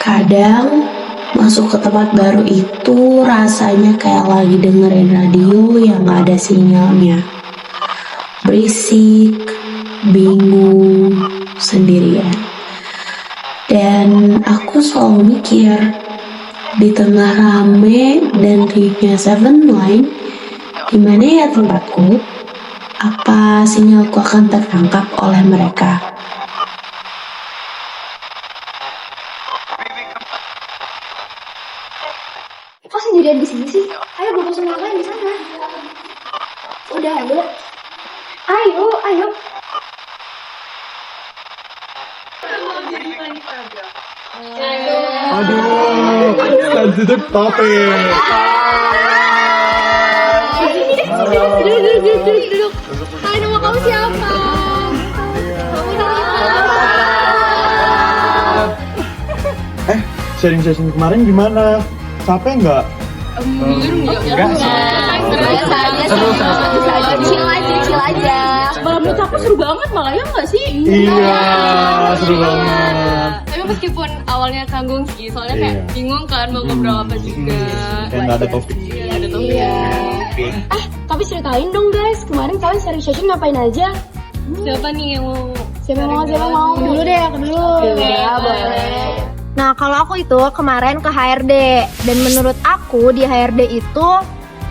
Kadang masuk ke tempat baru itu rasanya kayak lagi dengerin radio yang gak ada sinyalnya. Berisik, bingung, sendirian. Dan aku selalu mikir, di tengah rame dan riuhnya Seven Line, gimana ya tempatku? Apa sinyalku akan tertangkap oleh mereka? Kok sendirian di sini sih? Ayo gue pesen yang lain di sana. Udah ada. Ayo. Aduh, sensitive topic. Duduk. Hai, nama kamu siapa? Kamu Sharing session kemarin gimana? Capek nggak? Enggak sih. Chill aja. Menurut aku seru banget malah ya nggak sih? Iya, seru banget. Tapi meskipun awalnya canggung sih, soalnya kayak bingung kan mau ngobrol apa juga. Kayak nggak ada topik. Iya, ada topik. Tapi ceritain dong guys, kemarin kalian sharing session ngapain aja? Siapa nih yang mau? Siapa mau? Aku dulu deh. Ya, boleh. Nah, kalau aku itu kemarin ke HRD, dan menurut aku di HRD itu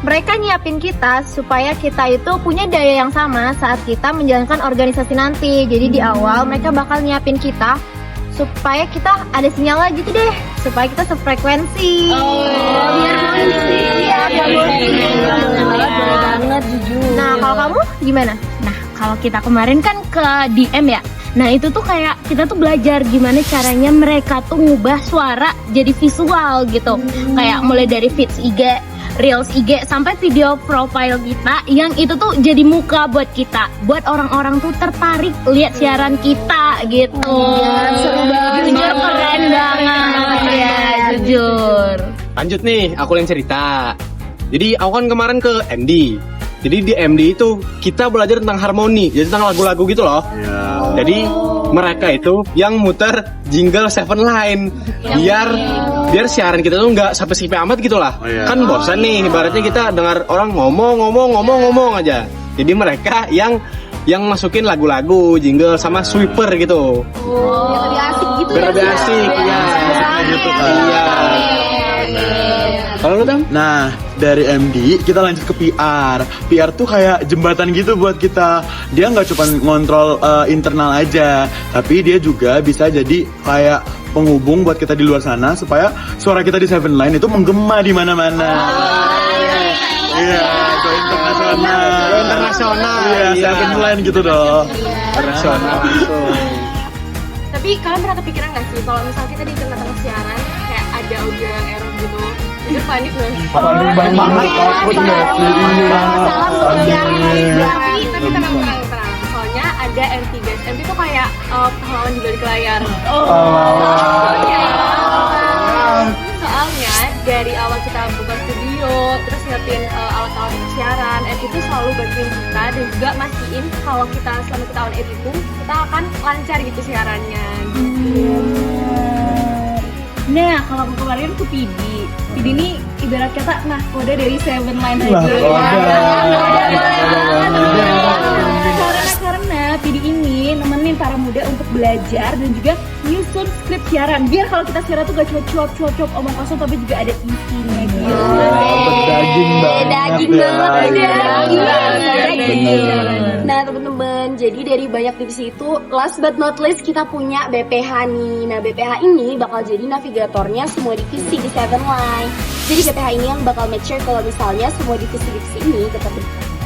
mereka nyiapin kita supaya kita itu punya daya yang sama saat kita menjalankan organisasi nanti. Jadi di awal mereka bakal nyiapin kita supaya kita ada sinyal gitu deh, supaya kita sefrekuensi. Biar banget jujur. Nah, kalau kamu gimana? Nah, kalau kita kemarin kan ke DM ya. Nah, itu tuh kayak kita tuh belajar gimana caranya mereka tuh ngubah suara jadi visual gitu. Kayak mulai dari feeds IG, Reels IG, sampai video profile kita yang itu tuh jadi muka buat kita. Buat orang-orang tuh tertarik lihat siaran kita gitu. Seru banget. Jujur keren banget. Ya, jujur. Lanjut nih, aku yang cerita. Jadi aku kan kemarin ke MD. Jadi di MD itu kita belajar tentang harmoni, jadi tentang lagu-lagu gitu loh. Jadi mereka itu yang muter jingle Seven Line biar siaran kita tuh nggak sampai skip amat gitu lah. Kan bosan nih, ibaratnya kita dengar orang ngomong aja. Jadi mereka yang masukin lagu-lagu jingle sama sweeper gitu. Biar lebih asik gitu. Biar lebih asik, ya. Gitu kan. Iya. Kalau lu Tam? Nah, dari MD kita lanjut ke PR. PR tuh kayak jembatan gitu buat kita. Dia nggak cuma ngontrol internal aja, tapi dia juga bisa jadi kayak penghubung buat kita di luar sana supaya suara kita di Seven Line itu menggema di mana-mana. Iya, ke internasional. Iya, Seven Line gitu dong. Internasional. Tapi kalian pernah kepikiran nggak sih kalau misal kita di tengah-tengah siaran kayak ada audio yang error gitu? Jujur panik nggak sih? Panik banget, takut nggak sih? Tapi tenang. Soalnya ada MT guys. MT tuh kayak pahlawan di balik layar. Soalnya dari awal kita buka studio, terus ngertiin alat-alat siaran, MT itu selalu bantuin kita dan juga mastiin kalau kita selama kita on air itu kita akan lancar gitu siarannya. Nah, kalau kemarin ke PD ini ibarat kata kode dari Seven Line aja. Karena PD ini nemenin para muda untuk belajar dan juga nyusun skrip siaran. Biar kalau kita siaran tuh gak cuma cuap-cuap omong kosong, tapi juga ada isinya gitu. Daging banget. Nah teman-teman, jadi dari banyak divisi itu, last but not least kita punya BPH nih. Nah BPH ini bakal jadi navigatornya semua divisi di Seven Line. Jadi BPH ini yang bakal make sure kalau misalnya semua divisi-divisi ini tetap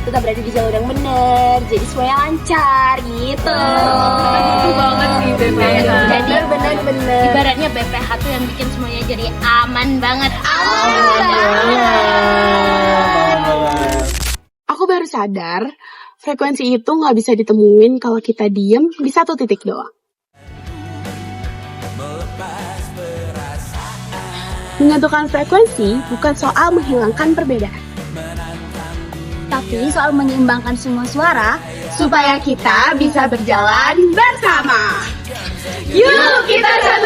berada di jalur yang benar, jadi semuanya lancar gitu. Itu banget sih BPH. Jadi benar-benar Ibaratnya BPH tuh yang bikin semuanya jadi aman banget. Aku baru sadar, frekuensi itu nggak bisa ditemuin kalau kita diem di satu titik doang. Menentukan frekuensi bukan soal menghilangkan perbedaan, tapi soal menyeimbangkan semua suara supaya kita bisa berjalan bersama. Yuk kita satu